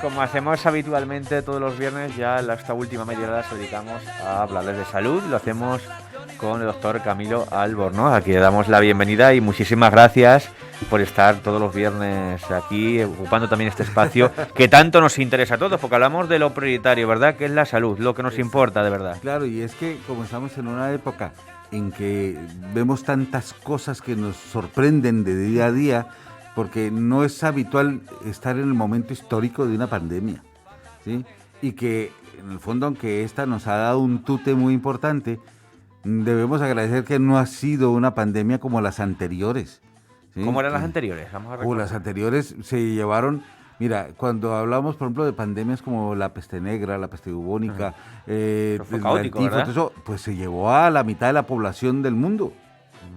como hacemos habitualmente todos los viernes, ya en esta última media hora se dedicamos a hablarles de salud. Lo hacemos con el doctor Camilo Albornoz. Aquí le damos la bienvenida y muchísimas gracias por estar todos los viernes aquí, ocupando también este espacio que tanto nos interesa a todos, porque hablamos de lo prioritario, ¿verdad? Que es la salud, lo que nos importa de verdad. Claro, y es que como estamos en una época en que vemos tantas cosas que nos sorprenden de día a día, porque no es habitual estar en el momento histórico de una pandemia, ¿sí? Y que en el fondo, aunque esta nos ha dado un tute muy importante, debemos agradecer que no ha sido una pandemia como las anteriores, ¿sí? ¿Cómo eran las anteriores? Vamos a recordar. Las anteriores se llevaron... Mira, cuando hablamos, por ejemplo, de pandemias como la peste negra, la peste bubónica, Eso fue caótico, tifo, ¿verdad? eso, pues se llevó a la mitad de la población del mundo.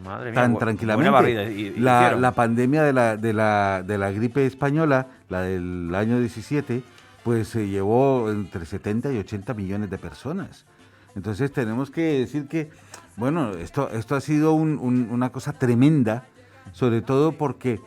Madre mía, Tan tranquilamente. buena barrida, y La pandemia de la gripe española, la del año 17, pues se llevó entre 70 y 80 millones de personas. Entonces tenemos que decir que, bueno, esto ha sido una cosa tremenda, sobre todo porque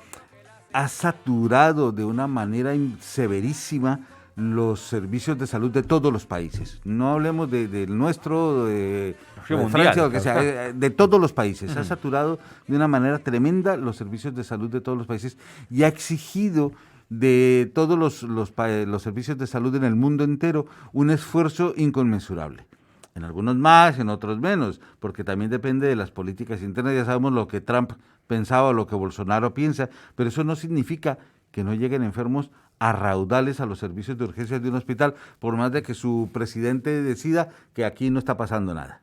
ha saturado de una manera severísima los servicios de salud de todos los países. No hablemos del nuestro, de mundial, Francia, o que sea, de todos los países. Ha saturado de una manera tremenda los servicios de salud de todos los países y ha exigido de todos los servicios de salud en el mundo entero un esfuerzo inconmensurable. En algunos más, en otros menos, porque también depende de las políticas internas. Ya sabemos lo que Trump pensaba o lo que Bolsonaro piensa, pero eso no significa que no lleguen enfermos a raudales a los servicios de urgencias de un hospital, por más de que su presidente decida que aquí no está pasando nada,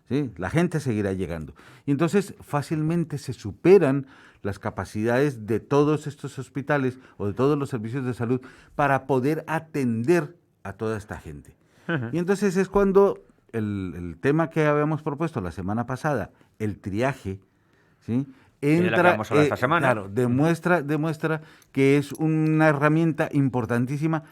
¿sí? La gente seguirá llegando. Y entonces fácilmente se superan las capacidades de todos estos hospitales o de todos los servicios de salud para poder atender a toda esta gente. Y entonces es cuando el tema que habíamos propuesto la semana pasada, el triaje, ¿sí? Entra, esta semana. Claro, demuestra que es una herramienta importantísima,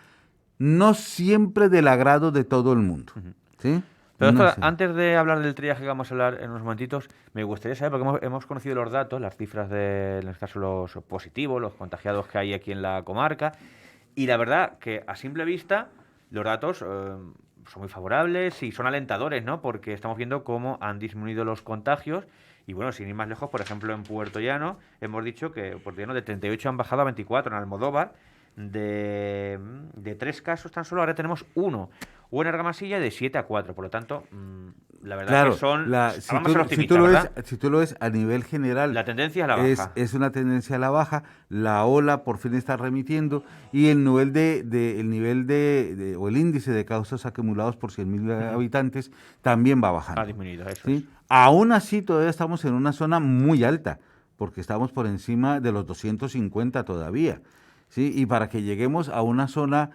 no siempre del agrado de todo el mundo, ¿sí? Pero No doctor, antes de hablar del triaje que vamos a hablar en unos momentitos, me gustaría saber, porque hemos conocido los datos, las cifras de, en este caso, los positivos, los contagiados que hay aquí en la comarca, y la verdad que a simple vista los datos son muy favorables y son alentadores, ¿no? Porque estamos viendo cómo han disminuido los contagios. Y bueno, sin ir más lejos, por ejemplo, en Puerto Llano, hemos dicho que Puerto Llano de 38 han bajado a 24, en Almodóvar de 3 casos tan solo, ahora tenemos 1, o en Argamasilla de 7 a 4, por lo tanto, la verdad claro, que son... si tú lo ves a nivel general, la tendencia es la baja. Es una tendencia a la baja, la ola por fin está remitiendo y el nivel o el índice de casos acumulados por 100.000 habitantes también va bajando. Ha disminuido, eso ¿sí? Aún así todavía estamos en una zona muy alta, porque estamos por encima de los 250 todavía, ¿sí? Y para que lleguemos a una zona...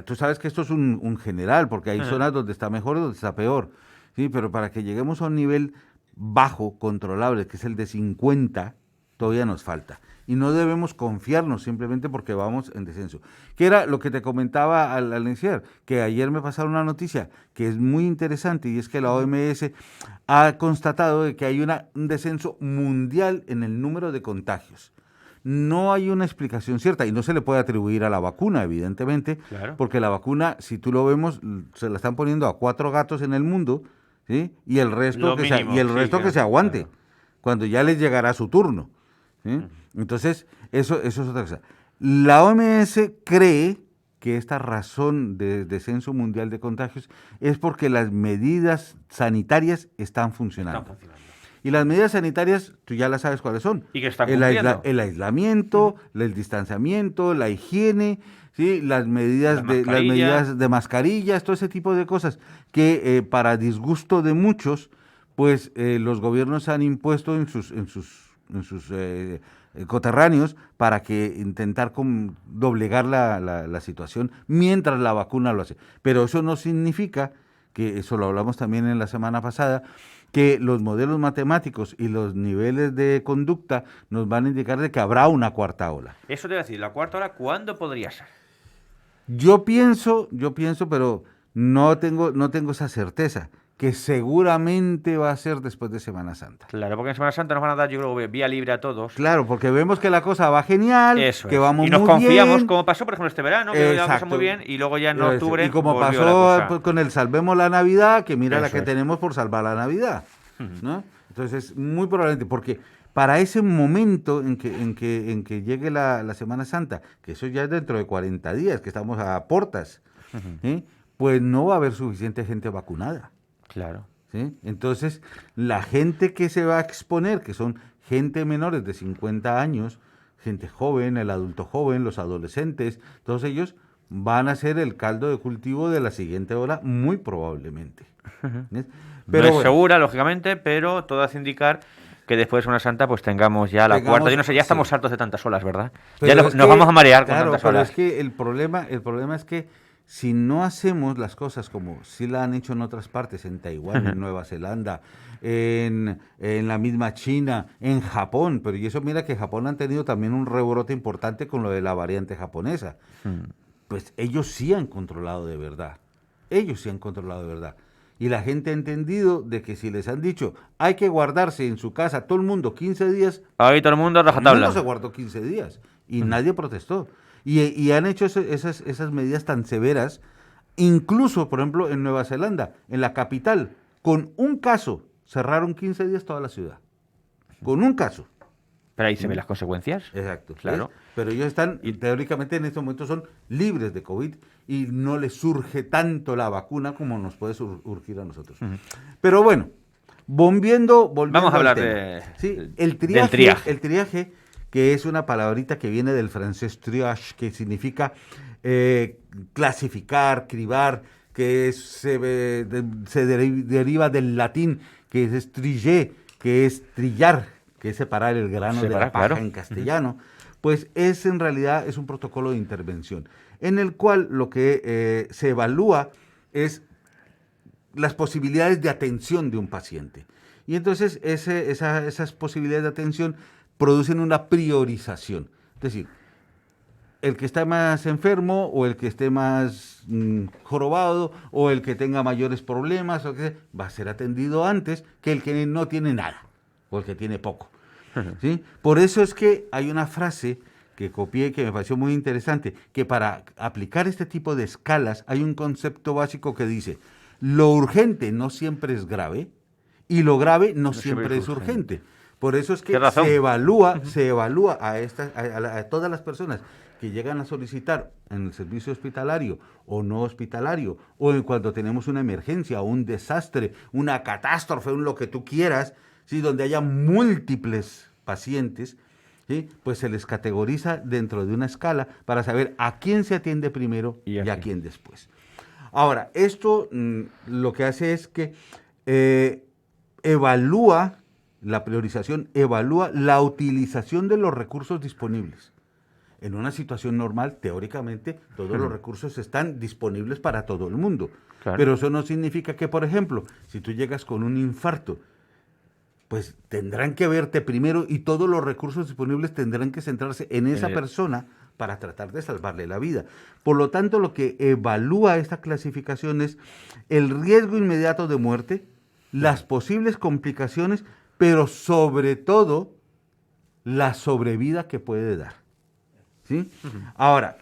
tú sabes que esto es un general, porque hay zonas donde está mejor y donde está peor, ¿sí? Pero para que lleguemos a un nivel bajo, controlable, que es el de 50, todavía nos falta. Y no debemos confiarnos simplemente porque vamos en descenso. Que era lo que te comentaba al iniciar, que ayer me pasaron una noticia que es muy interesante, y es que la OMS ha constatado de que hay un descenso mundial en el número de contagios. No hay una explicación cierta y no se le puede atribuir a la vacuna, evidentemente, claro, porque la vacuna, si tú lo vemos, se la están poniendo a 4 gatos en el mundo, ¿sí? Y el resto, que se aguante, claro, cuando ya les llegará su turno, ¿sí? Entonces, eso es otra cosa. La OMS cree que esta razón de descenso mundial de contagios es porque las medidas sanitarias están funcionando. Y las medidas sanitarias, tú ya las sabes cuáles son. Y que están cumpliendo. El aislamiento, el distanciamiento, la higiene, ¿sí? Las medidas de mascarillas, todo ese tipo de cosas que para disgusto de muchos, pues los gobiernos han impuesto en sus coterráneos para que intentar doblegar la situación mientras la vacuna lo hace. Pero eso no significa, que eso lo hablamos también en la semana pasada, que los modelos matemáticos y los niveles de conducta nos van a indicar de que habrá una cuarta ola. Eso te voy a decir, ¿la cuarta ola cuándo podría ser? Yo pienso, pero no tengo esa certeza, que seguramente va a ser después de Semana Santa. Claro, porque en Semana Santa nos van a dar, yo creo, vía libre a todos. Claro, porque vemos que la cosa va genial, Eso que es. vamos Y nos muy confiamos, bien. como pasó, por ejemplo, este verano, que iba la cosa muy bien, y luego ya en octubre Y como volvió la pasó cosa. pues, con el Salvemos la Navidad, que mira la Eso que es. tenemos por salvar la Navidad, ¿no? Entonces, muy probablemente, porque para ese momento en que llegue la Semana Santa, que eso ya es dentro de 40 días, que estamos a portas, ¿sí? Pues no va a haber suficiente gente vacunada. Claro. ¿Sí? Entonces, la gente que se va a exponer, que son gente menores de 50 años, gente joven, el adulto joven, los adolescentes, todos ellos van a ser el caldo de cultivo de la siguiente ola, muy probablemente. ¿Ves? No es segura, lógicamente, pero todo hace indicar que después de Semana Santa pues tengamos ya la cuarta. Yo no sé, ya estamos hartos de tantas olas, ¿verdad? Pero Ya nos vamos a marear con tantas pero olas. es que el problema es que si no hacemos las cosas como sí la han hecho en otras partes, en Taiwán, en Nueva Zelanda, en la misma China, en Japón, pero y eso mira que Japón han tenido también un rebrote importante con lo de la variante japonesa, pues ellos sí han controlado de verdad, ellos sí han controlado de verdad. Y la gente ha entendido de que si les han dicho hay que guardarse en su casa todo el mundo 15 días, Ahí todo el mundo todo el mundo rajatabla. se guardó 15 días y nadie protestó. Y han hecho esas medidas tan severas, incluso, por ejemplo, en Nueva Zelanda, en la capital, con un caso, cerraron 15 días toda la ciudad. Con un caso. Pero ahí se ven las consecuencias. Exacto. Claro. Pero ellos están, teóricamente en estos momentos son libres de COVID y no les surge tanto la vacuna como nos puede surgir a nosotros. Pero bueno, volviendo Vamos a al hablar tema. Sí, del triaje. El triaje, que es una palabrita que viene del francés triage, que significa clasificar, cribar, que deriva del latín, que es triller, que es trillar, que es separar el grano de la paja en castellano. Pues en realidad es un protocolo de intervención, en el cual lo que se evalúa es las posibilidades de atención de un paciente. Y entonces esas posibilidades de atención producen una priorización. Es decir, el que está más enfermo o el que esté más jorobado o el que tenga mayores problemas va a ser atendido antes que el que no tiene nada o el que tiene poco. ¿Sí? Por eso es que hay una frase que copié que me pareció muy interesante, que para aplicar este tipo de escalas hay un concepto básico que dice, lo urgente no siempre es grave y lo grave no siempre es urgente. Por eso es que se evalúa a todas las personas que llegan a solicitar en el servicio hospitalario o no hospitalario, o cuando tenemos una emergencia, o un desastre, una catástrofe, lo que tú quieras, ¿sí? Donde haya múltiples pacientes, ¿sí? Pues se les categoriza dentro de una escala para saber a quién se atiende primero y a quién después. Ahora, esto lo que hace es que evalúa la priorización, evalúa la utilización de los recursos disponibles. En una situación normal, teóricamente, todos los recursos están disponibles para todo el mundo. Claro. Pero eso no significa que, por ejemplo, si tú llegas con un infarto, pues tendrán que verte primero y todos los recursos disponibles tendrán que centrarse en esa persona para tratar de salvarle la vida. Por lo tanto, lo que evalúa esta clasificación es el riesgo inmediato de muerte, las posibles complicaciones, pero sobre todo la sobrevida que puede dar. ¿Sí? Ahora,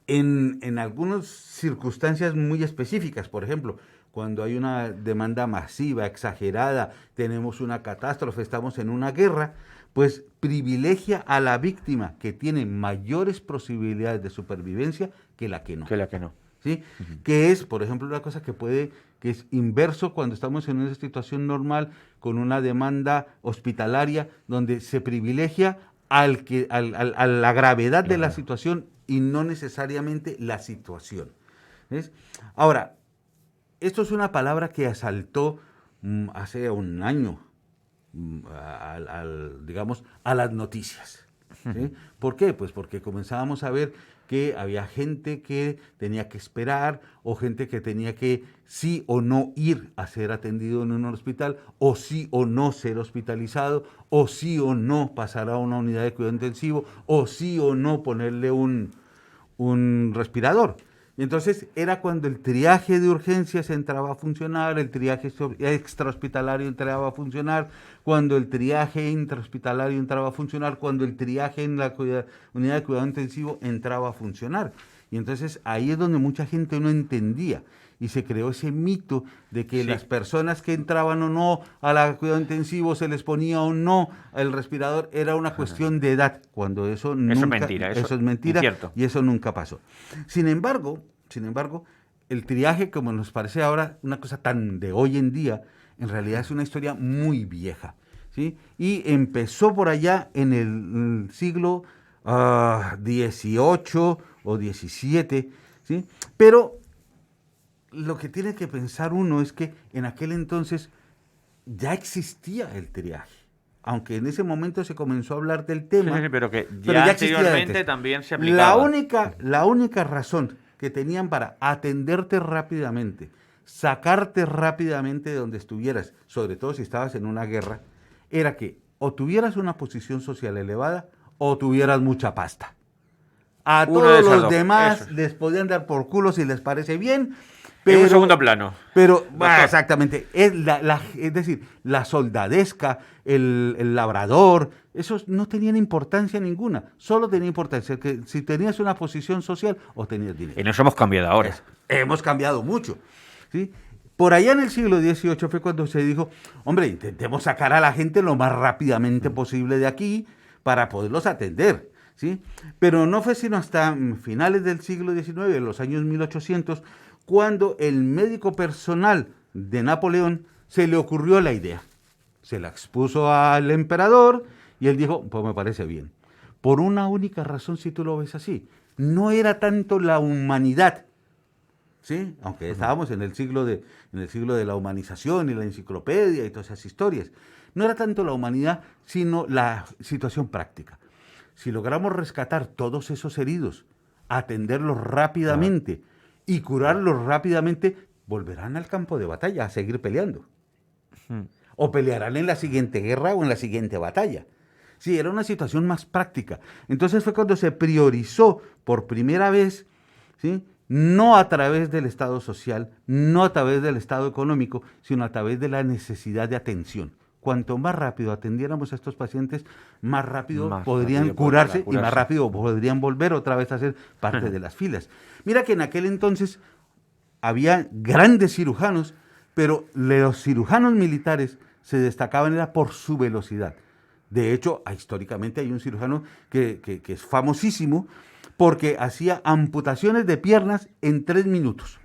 en algunas circunstancias muy específicas, por ejemplo, cuando hay una demanda masiva, exagerada, tenemos una catástrofe, estamos en una guerra, pues privilegia a la víctima que tiene mayores posibilidades de supervivencia que la que no. ¿Sí? Que es, por ejemplo, una cosa que es inverso cuando estamos en una situación normal con una demanda hospitalaria donde se privilegia a la gravedad de la situación y no necesariamente la situación. ¿Ves? Ahora, esto es una palabra que asaltó hace un año, digamos, a las noticias. ¿Sí? ¿Por qué? Pues porque comenzábamos a ver que había gente que tenía que esperar o gente que tenía que sí o no ir a ser atendido en un hospital o sí o no ser hospitalizado o sí o no pasar a una unidad de cuidado intensivo o sí o no ponerle un respirador. Y entonces era cuando el triaje de urgencias entraba a funcionar, el triaje extrahospitalario entraba a funcionar, cuando el triaje intrahospitalario entraba a funcionar, cuando el triaje en la unidad de cuidado intensivo entraba a funcionar. Y entonces ahí es donde mucha gente no entendía y se creó ese mito de que las personas que entraban o no a la cuidado intensivo se les ponía o no el respirador, era una cuestión de edad, cuando eso nunca, eso es mentira incierto. Y eso nunca pasó. Sin embargo, el triaje, como nos parece ahora una cosa tan de hoy en día, en realidad es una historia muy vieja, ¿sí? Y empezó por allá en el siglo XVIII o XVII, ¿sí? Pero lo que tiene que pensar uno es que en aquel entonces ya existía el triaje. Aunque en ese momento se comenzó a hablar del tema. Sí, pero que ya anteriormente también se aplicaba. La única razón que tenían para atenderte rápidamente, sacarte rápidamente de donde estuvieras, sobre todo si estabas en una guerra, era que o tuvieras una posición social elevada o tuvieras mucha pasta. A todos los demás les podían dar por culo si les parece bien. Pero, en un segundo plano. Pero, exactamente, es decir, la soldadesca, el labrador, esos no tenían importancia ninguna, solo tenía importancia que si tenías una posición social o tenías dinero. Y nos hemos cambiado ahora. Hemos cambiado mucho, ¿sí? Por allá en el siglo XVIII fue cuando se dijo, hombre, intentemos sacar a la gente lo más rápidamente posible de aquí para poderlos atender, ¿sí? Pero no fue sino hasta finales del siglo XIX, en los años 1800, cuando el médico personal de Napoleón se le ocurrió la idea. Se la expuso al emperador y él dijo, pues me parece bien. Por una única razón, si tú lo ves así, no era tanto la humanidad, ¿sí? Aunque estábamos en el siglo de la humanización y la enciclopedia y todas esas historias. No era tanto la humanidad, sino la situación práctica. Si logramos rescatar todos esos heridos, atenderlos rápidamente y curarlos rápidamente, volverán al campo de batalla a seguir peleando. O pelearán en la siguiente guerra o en la siguiente batalla. Sí, era una situación más práctica. Entonces fue cuando se priorizó por primera vez, ¿sí?, no a través del Estado social, no a través del Estado económico, sino a través de la necesidad de atención. Cuanto más rápido atendiéramos a estos pacientes, más rápido podrían curarse y más rápido podrían volver otra vez a ser parte de las filas. Mira que en aquel entonces había grandes cirujanos, pero los cirujanos militares se destacaban era por su velocidad. De hecho, históricamente hay un cirujano que es famosísimo porque hacía amputaciones de piernas en 3 minutos.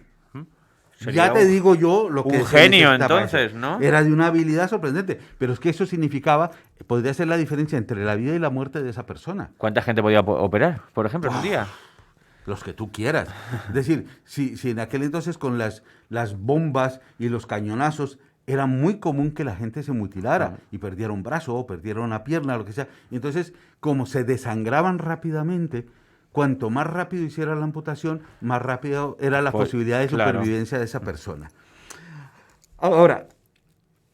Ya te digo yo lo que... Un genio entonces, ¿no? Era de una habilidad sorprendente, pero es que eso significaba, podría ser la diferencia entre la vida y la muerte de esa persona. ¿Cuánta gente podía operar, por ejemplo, en un día? Los que tú quieras. Es decir, si en aquel entonces con las bombas y los cañonazos era muy común que la gente se mutilara y perdiera un brazo o perdiera una pierna, lo que sea. Y entonces, como se desangraban rápidamente, cuanto más rápido hiciera la amputación, más rápido era la posibilidad de supervivencia de esa persona. Ahora,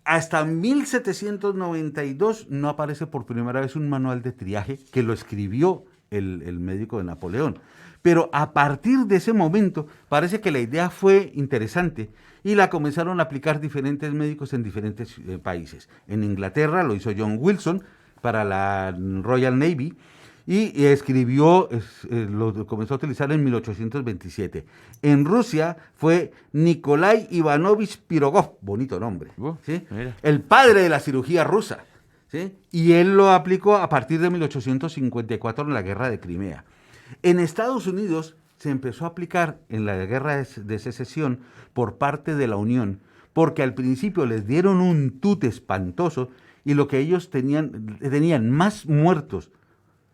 hasta 1792 no aparece por primera vez un manual de triaje que lo escribió el médico de Napoleón. Pero a partir de ese momento parece que la idea fue interesante y la comenzaron a aplicar diferentes médicos en diferentes países. En Inglaterra lo hizo John Wilson para la Royal Navy y escribió, lo comenzó a utilizar en 1827. En Rusia fue Nikolai Ivanovich Pirogov, bonito nombre, ¿sí?, el padre de la cirugía rusa, ¿sí?, y él lo aplicó a partir de 1854 en la guerra de Crimea. En Estados Unidos se empezó a aplicar en la guerra de secesión por parte de la Unión, porque al principio les dieron un tute espantoso y lo que ellos tenían más muertos,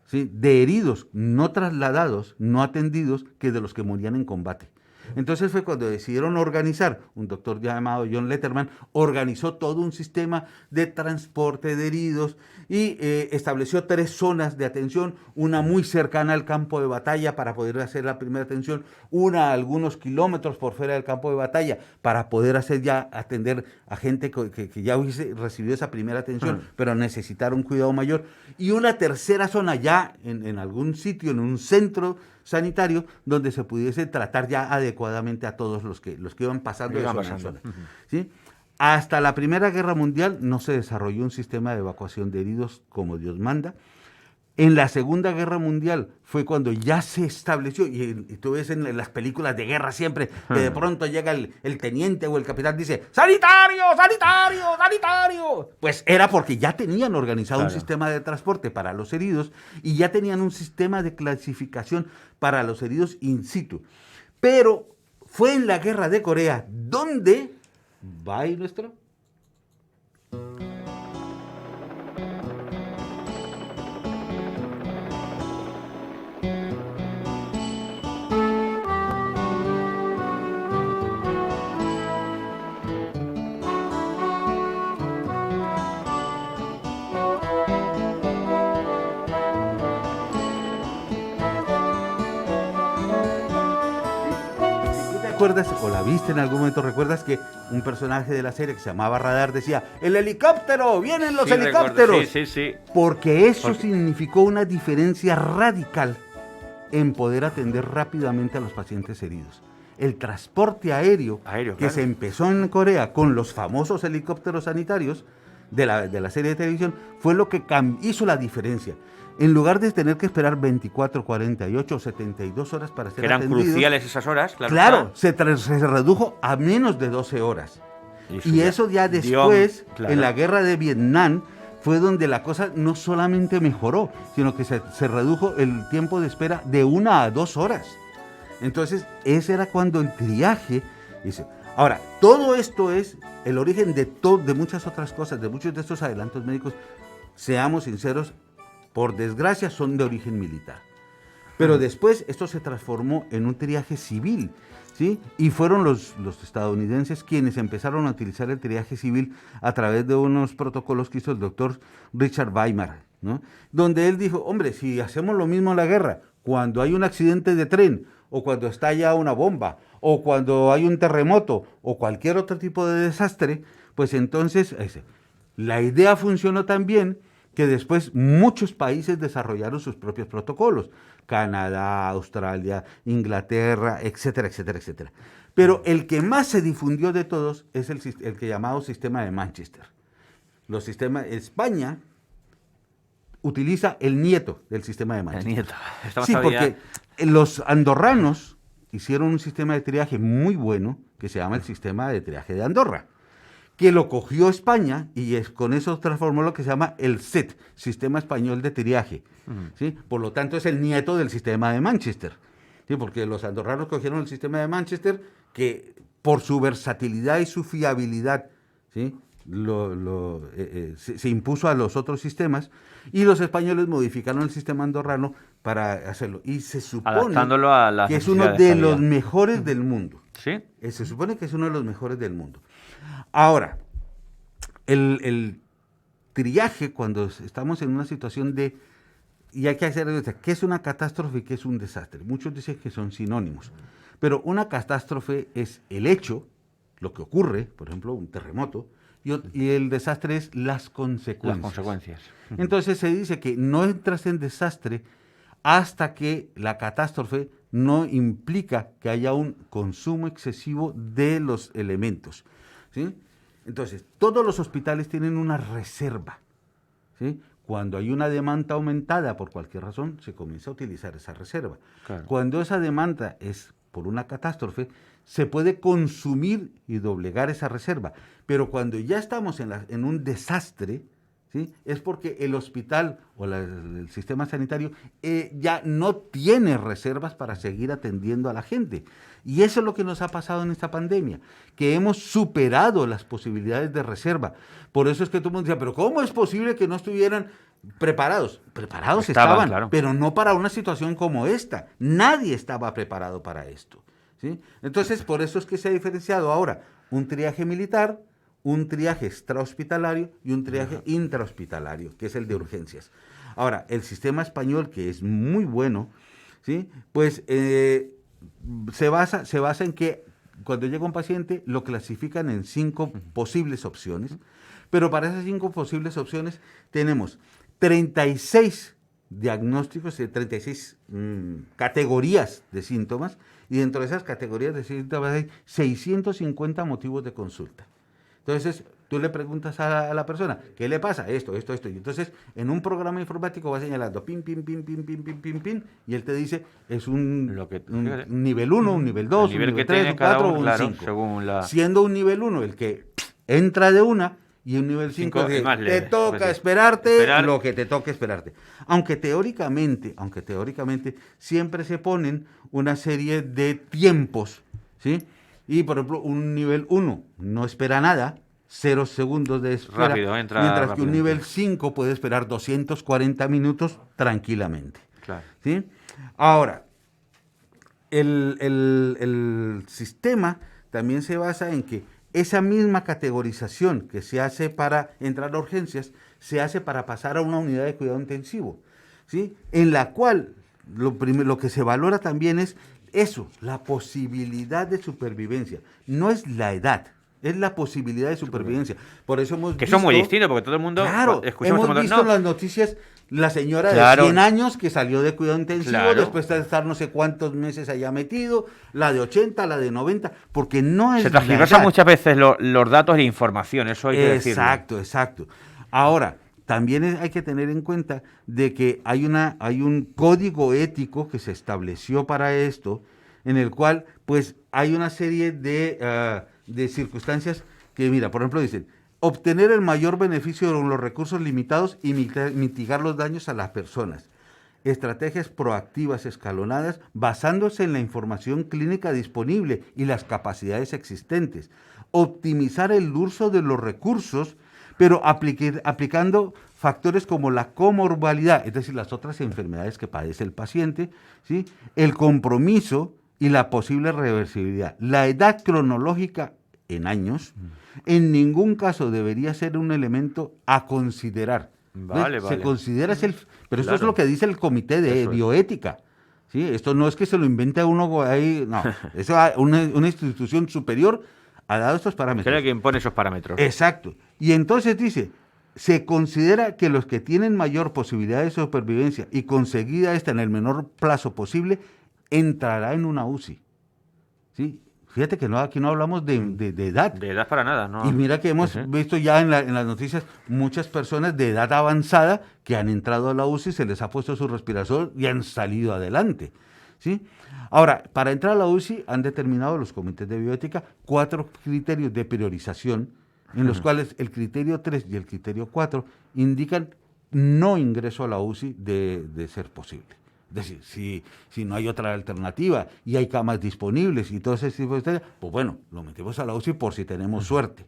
¿sí?, de heridos no trasladados, no atendidos, que de los que morían en combate. Entonces fue cuando decidieron organizar, un doctor llamado John Letterman organizó todo un sistema de transporte de heridos y estableció 3 zonas de atención, una muy cercana al campo de batalla para poder hacer la primera atención, una a algunos kilómetros por fuera del campo de batalla para poder atender a gente que ya hubiese recibido esa primera atención, pero necesitaron un cuidado mayor, y una tercera zona ya en algún sitio, en un centro sanitario donde se pudiese tratar ya adecuadamente a todos los que iban pasando de zona en zona, ¿sí? Hasta la Primera Guerra Mundial no se desarrolló un sistema de evacuación de heridos como Dios manda. En la Segunda Guerra Mundial fue cuando ya se estableció, y tú ves en las películas de guerra siempre, que de pronto llega el teniente o el capitán y dice, ¡sanitario, sanitario, sanitario! Pues era porque ya tenían organizado un sistema de transporte para los heridos y ya tenían un sistema de clasificación para los heridos in situ. Pero fue en la Guerra de Corea donde va ahí nuestro... ¿Recuerdas, o la viste en algún momento, recuerdas que un personaje de la serie que se llamaba Radar decía, ¡el helicóptero! ¡Vienen los helicópteros! Sí, sí, sí. Porque eso significó una diferencia radical en poder atender rápidamente a los pacientes heridos. El transporte aéreo que se empezó en Corea con los famosos helicópteros sanitarios de la serie de televisión fue lo que hizo la diferencia. En lugar de tener que esperar 24, 48 o 72 horas para ser atendidos. Eran cruciales esas horas, claro. Claro, se redujo a menos de 12 horas. Y eso ya después, en la guerra de Vietnam, fue donde la cosa no solamente mejoró, sino que se redujo el tiempo de espera de 1 a 2 horas. Entonces, ese era cuando el triaje... Ahora, todo esto es el origen de muchas otras cosas, de muchos de estos adelantos médicos, seamos sinceros, por desgracia son de origen militar. Pero después esto se transformó en un triaje civil, ¿sí? Y fueron los estadounidenses quienes empezaron a utilizar el triaje civil a través de unos protocolos que hizo el doctor Richard Weimar, ¿no? Donde él dijo, hombre, si hacemos lo mismo en la guerra, cuando hay un accidente de tren, o cuando estalla una bomba, o cuando hay un terremoto, o cualquier otro tipo de desastre, pues entonces la idea funcionó tan bien que después muchos países desarrollaron sus propios protocolos. Canadá, Australia, Inglaterra, etcétera, etcétera, etcétera. Pero el que más se difundió de todos es el que llamado sistema de Manchester. España utiliza el nieto del sistema de Manchester. El nieto. Sí, porque los andorranos hicieron un sistema de triaje muy bueno que se llama el sistema de triaje de Andorra, que lo cogió España y con eso transformó lo que se llama el SET, Sistema Español de Triaje. ¿Sí? Por lo tanto, es el nieto del sistema de Manchester. ¿Sí? Porque los andorranos cogieron el sistema de Manchester, que por su versatilidad y su fiabilidad, ¿sí? Se impuso a los otros sistemas, y los españoles modificaron el sistema andorrano para hacerlo. Y se supone a que es uno de los mejores del mundo. ¿Sí? Se supone que es uno de los mejores del mundo. Ahora, el triaje, cuando estamos en una situación y hay que hacer, ¿qué es una catástrofe y qué es un desastre? Muchos dicen que son sinónimos, pero una catástrofe es el hecho, lo que ocurre, por ejemplo, un terremoto, y el desastre es las consecuencias. Las consecuencias. Entonces se dice que no entras en desastre hasta que la catástrofe no implica que haya un consumo excesivo de los elementos, ¿sí? Entonces, todos los hospitales tienen una reserva, ¿sí? Cuando hay una demanda aumentada por cualquier razón, se comienza a utilizar esa reserva. Claro. Cuando esa demanda es por una catástrofe, se puede consumir y doblegar esa reserva. Pero cuando ya estamos en un desastre, ¿sí? Es porque el hospital o el sistema sanitario ya no tiene reservas para seguir atendiendo a la gente. Y eso es lo que nos ha pasado en esta pandemia, que hemos superado las posibilidades de reserva. Por eso es que todo el mundo decía, pero ¿cómo es posible que no estuvieran preparados? Preparados estaban, claro, pero no para una situación como esta. Nadie estaba preparado para esto, ¿sí? Entonces, por eso es que se ha diferenciado ahora un triaje militar, un triaje extrahospitalario y un triaje intrahospitalario, que es el de urgencias. Ahora, el sistema español, que es muy bueno, ¿sí? Pues se basa en que cuando llega un paciente lo clasifican en 5 posibles opciones, pero para esas 5 posibles opciones tenemos 36 diagnósticos, 36 categorías de síntomas, y dentro de esas categorías de síntomas hay 650 motivos de consulta. Entonces, tú le preguntas a la persona, ¿qué le pasa? Esto. Y entonces, en un programa informático va señalando, pin, pin, pin, pin, pin, pin, pin, pin, y él te dice, es un nivel 1, un nivel 2, un nivel 3, un 4 o un 5. Según siendo un nivel 1 el que entra de una, y un nivel 5 que te toca esperarte lo que te toque esperarte. Aunque teóricamente siempre se ponen una serie de tiempos, ¿sí? Y por ejemplo, un nivel 1 no espera nada, 0 segundos de espera, mientras que un nivel 5 puede esperar 240 minutos tranquilamente. Claro. ¿Sí? Ahora, el sistema también se basa en que esa misma categorización que se hace para entrar a urgencias, se hace para pasar a una unidad de cuidado intensivo, ¿sí? En la cual lo que se valora también es eso, la posibilidad de supervivencia. No es la edad, es la posibilidad de supervivencia. Por eso hemos visto... Que son muy distintos, porque todo el mundo... Claro, hemos visto en las noticias la señora de 100 años que salió de cuidado intensivo después de estar no sé cuántos meses allá metido, la de 80, la de 90, porque no es... Se transgiversan muchas veces los datos e la información, eso hay que decirlo. Exacto. Ahora, también hay que tener en cuenta de que hay un código ético que se estableció para esto, en el cual pues hay una serie de circunstancias que, mira, por ejemplo, dicen, obtener el mayor beneficio de los recursos limitados y mitigar los daños a las personas. Estrategias proactivas escalonadas basándose en la información clínica disponible y las capacidades existentes. Optimizar el uso de los recursos, pero aplicando factores como la comorbilidad, es decir, las otras enfermedades que padece el paciente, ¿sí? El compromiso y la posible reversibilidad. La edad cronológica en años, en ningún caso debería ser un elemento a considerar. Vale. Se considera pero esto es lo que dice el Comité de Bioética. ¿Sí? Esto no es que se lo invente uno ahí, no. Eso una institución superior ha dado estos parámetros. Creo que impone esos parámetros. Exacto. Y entonces dice, se considera que los que tienen mayor posibilidad de supervivencia y conseguida esta en el menor plazo posible, entrará en una UCI. ¿Sí? Fíjate que aquí no hablamos de edad. De edad para nada, ¿no? Y mira que hemos visto ya en las noticias muchas personas de edad avanzada que han entrado a la UCI, se les ha puesto su respirador y han salido adelante, ¿sí? Ahora, para entrar a la UCI han determinado los comités de bioética 4 criterios de priorización, en los cuales el criterio 3 y el criterio 4 indican no ingreso a la UCI de ser posible. Es decir, si no hay otra alternativa y hay camas disponibles y todo ese tipo de cosas, pues bueno, lo metemos a la UCI por si tenemos suerte.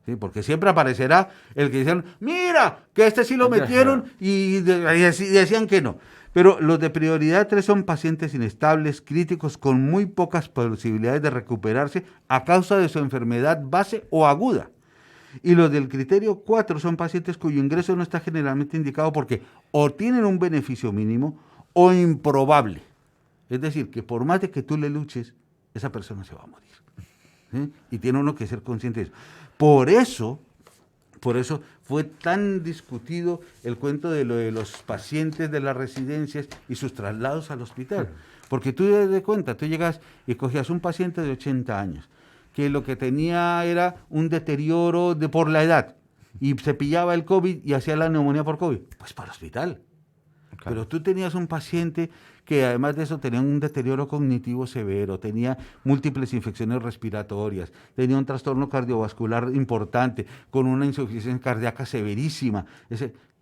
¿Sí? Porque siempre aparecerá el que dicen, mira, que este sí lo metieron y decían que no. Pero los de prioridad 3 son pacientes inestables, críticos, con muy pocas posibilidades de recuperarse a causa de su enfermedad base o aguda. Y los del criterio 4 son pacientes cuyo ingreso no está generalmente indicado porque o tienen un beneficio mínimo o improbable. Es decir, que por más de que tú le luches, esa persona se va a morir. ¿Sí? Y tiene uno que ser consciente de eso. Por eso fue tan discutido el cuento de lo de los pacientes de las residencias y sus traslados al hospital. Porque tú te das cuenta, tú llegas y cogías un paciente de 80 años, que lo que tenía era un deterioro por la edad, y se pillaba el COVID y hacía la neumonía por COVID, pues para el hospital. Claro. Pero tú tenías un paciente que además de eso tenía un deterioro cognitivo severo, tenía múltiples infecciones respiratorias, tenía un trastorno cardiovascular importante, con una insuficiencia cardíaca severísima.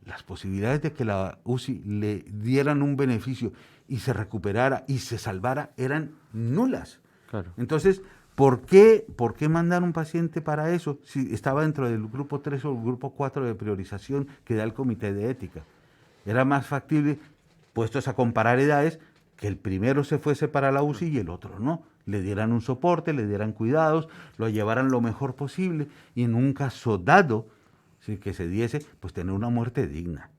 Las posibilidades de que la UCI le dieran un beneficio y se recuperara y se salvara eran nulas. Claro. Entonces, ¿por qué mandar un paciente para eso si estaba dentro del grupo 3 o el grupo 4 de priorización que da el Comité de Ética? Era más factible, puestos a comparar edades, que el primero se fuese para la UCI y el otro no. Le dieran un soporte, le dieran cuidados, lo llevaran lo mejor posible y en un caso dado, ¿sí?, que se diese, pues tener una muerte digna.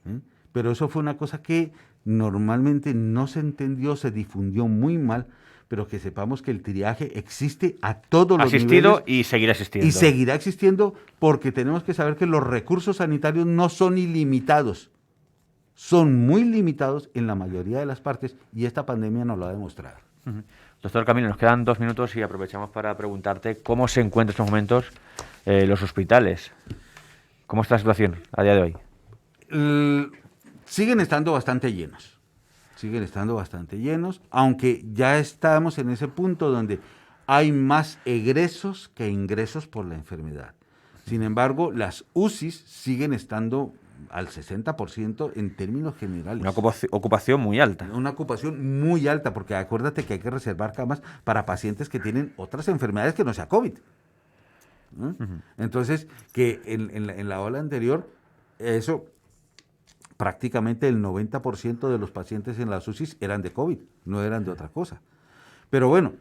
¿Sí? Pero eso fue una cosa que normalmente no se entendió, se difundió muy mal, pero que sepamos que el triaje existe a todos los niveles. Ha existido y seguirá existiendo. Y seguirá existiendo porque tenemos que saber que los recursos sanitarios no son ilimitados. son muy limitados en la mayoría de las partes y esta pandemia nos lo ha demostrado. Doctor Camilo, nos quedan 2 minutos y aprovechamos para preguntarte cómo se encuentran en estos momentos los hospitales. ¿Cómo está la situación a día de hoy? Siguen estando bastante llenos, aunque ya estamos en ese punto donde hay más egresos que ingresos por la enfermedad. Sin embargo, las UCIs siguen estando al 60% en términos generales. Una ocupación muy alta. Una ocupación muy alta, porque acuérdate que hay que reservar camas para pacientes que tienen otras enfermedades que no sea COVID. ¿No? Entonces, que en la ola anterior, eso, prácticamente el 90% de los pacientes en las UCIs eran de COVID, no eran de otra cosa. Pero bueno,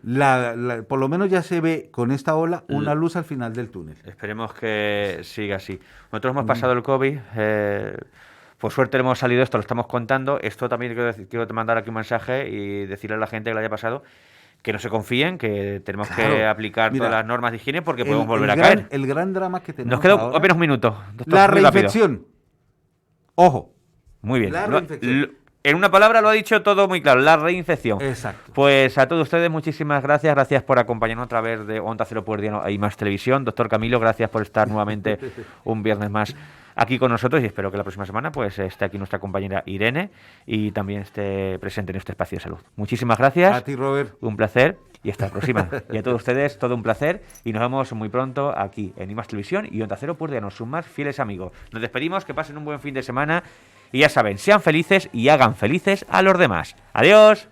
por lo menos ya se ve con esta ola una luz al final del túnel. Esperemos que siga así. Nosotros hemos pasado el COVID, por suerte hemos salido esto, lo estamos contando. Esto también quiero mandar aquí un mensaje y decirle a la gente que lo haya pasado que no se confíen, que tenemos que aplicar todas las normas de higiene porque podemos volver a caer. El gran drama que tenemos Nos queda ahora, apenas un minuto. Doctor, la reinfección. Ojo. Muy bien. La reinfección. En una palabra lo ha dicho todo muy claro, la reinfección. Exacto. Pues a todos ustedes muchísimas gracias por acompañarnos a través de Onda Cero Puerdiano y Más Televisión. Doctor Camilo, gracias por estar nuevamente un viernes más aquí con nosotros y espero que la próxima semana pues esté aquí nuestra compañera Irene y también esté presente en este espacio de salud. Muchísimas gracias. A ti, Robert. Un placer y hasta la próxima. Y a todos ustedes, todo un placer y nos vemos muy pronto aquí en Más Televisión y Onda Cero Puerdiano, sus más fieles amigos. Nos despedimos, que pasen un buen fin de semana. Y ya saben, sean felices y hagan felices a los demás. ¡Adiós!